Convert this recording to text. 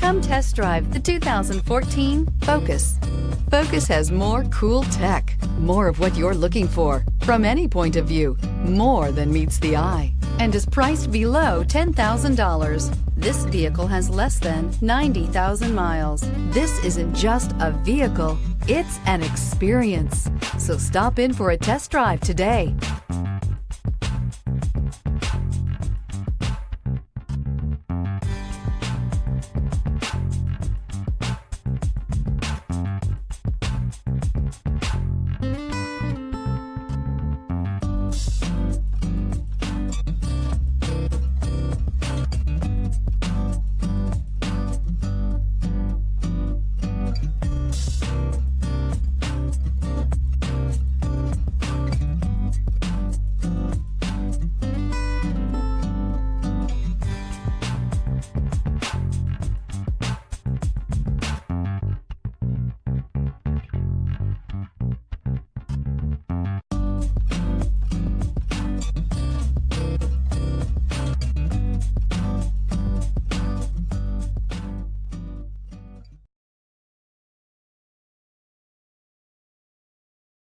Come test drive the 2014 Focus. Focus has more cool tech, more of what you're looking for, from any point of view, more than meets the eye, and is priced below $10,000. This vehicle has less than 90,000 miles. This isn't just a vehicle, it's an experience. So stop in for a test drive today.